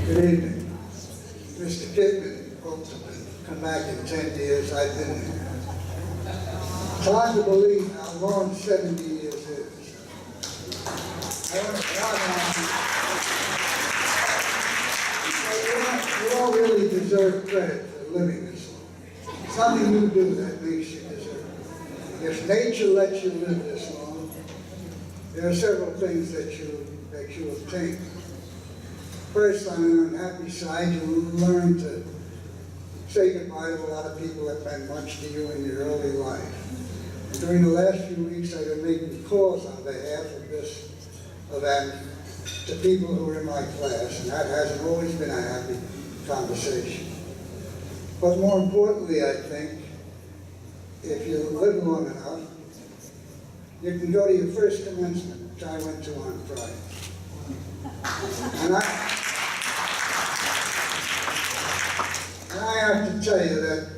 Good evening. Mr. Kidman hopes to come back in 10 years. I've been here. It's hard to believe how long 70 years is. You all really deserve credit for living this long. Something you do that makes you deserve it. If nature lets you live this long, there are several things that you obtain. First, on an unhappy side, you learn to say goodbye to a lot of people that meant much to you in your early life. And during the last few weeks, I've been making calls on behalf of this event to people who are in my class, and that hasn't always been a happy conversation. But more importantly, I think, if you live long enough, you can go to your first commencement, which I went to on Friday. And I have to tell you that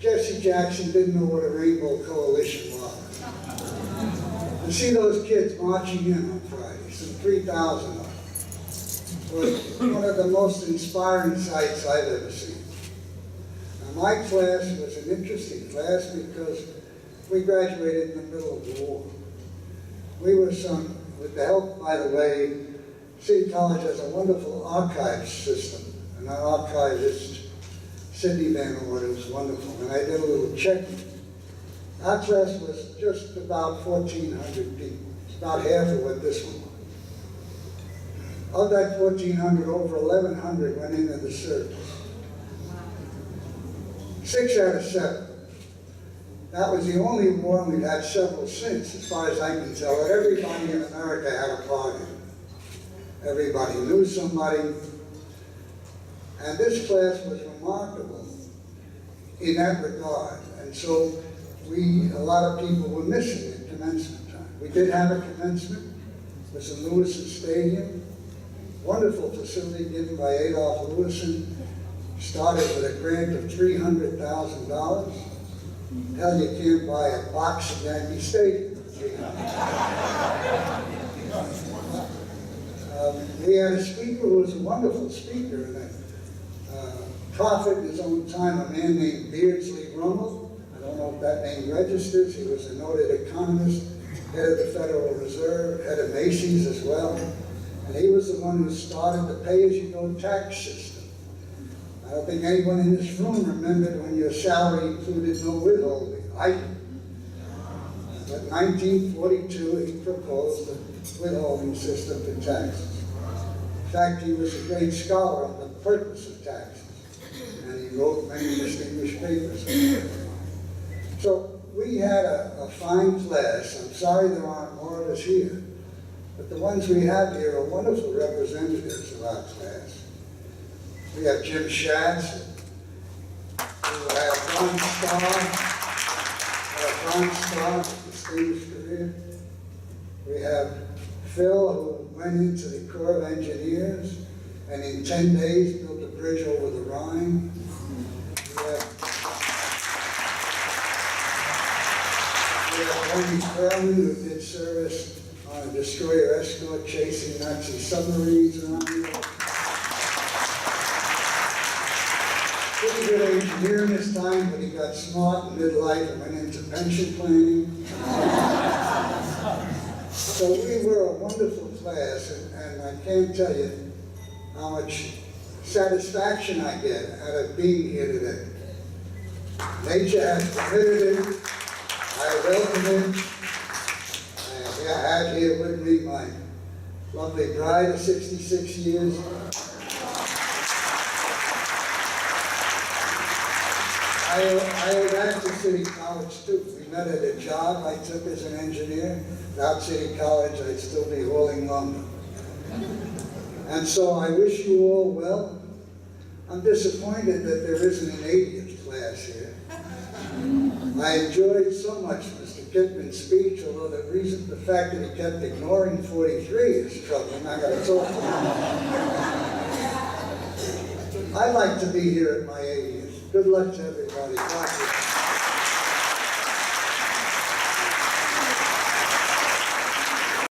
Jesse Jackson didn't know what a Rainbow Coalition was. To see those kids marching in on Friday, some 3,000 of them, was one of the most inspiring sights I've ever seen. Now, my class was an interesting class because we graduated in the middle of the war. We were with the help, by the way, City College has a wonderful archive system, and our archivist, Sidney was wonderful, and I did a little checking. Our class was just about 1,400 people. It's about half of what this one was. Of that 1,400, over 1,100 went into the service. 6 out of 7. That was the only war, and we've had several since, as far as I can tell, that everybody in America had a part in. Everybody knew somebody. And this class was remarkable in that regard. And so a lot of people were missing at commencement time. We did have a commencement. It was in Lewison Stadium. Wonderful facility given by Adolph Lewison. Started with a grant of $300,000. Hell, you can't buy a box of Yankee Stadium for $300,000. We had a speaker who was a wonderful speaker, and a prophet in his own time, a man named Beardsley Rummel. I don't know if that name registers. He was a noted economist, head of the Federal Reserve, head of Macy's as well. And he was the one who started the pay-as-you-go tax system. I don't think anyone in this room remembered when your salary included no withholding. I do. But in 1942, he proposed a withholding system for taxes. In fact, he was a great scholar on the purpose of taxes, and he wrote many distinguished papers. So we had a fine class. I'm sorry there aren't more of us here, but the ones we have here are wonderful representatives of our class. We have Jim Schatz, who had a Bronze Star, distinguished career. We have Phil, who went into the Corps of Engineers and in 10 days built a bridge over the Rhine. We have Tony Perlman, who did service on a destroyer escort chasing Nazi submarines around Europe. Pretty good engineer in his time, but he got smart in midlife and went into pension planning. So we were a wonderful class, and I can't tell you how much satisfaction I get out of being here today. Nature has permitted it. I welcome it. I have here with me my lovely bride of 66 years. I owe that to City College too. We met at a job I took as an engineer. Without City College, I'd still be hauling lumber. And so I wish you all well. I'm disappointed that there isn't an 80th class here. I enjoyed so much Mr. Kidman's speech, although the fact that he kept ignoring 43 is troubling. I gotta talk to him. I'd like to be here at my 80th. Good luck to everybody.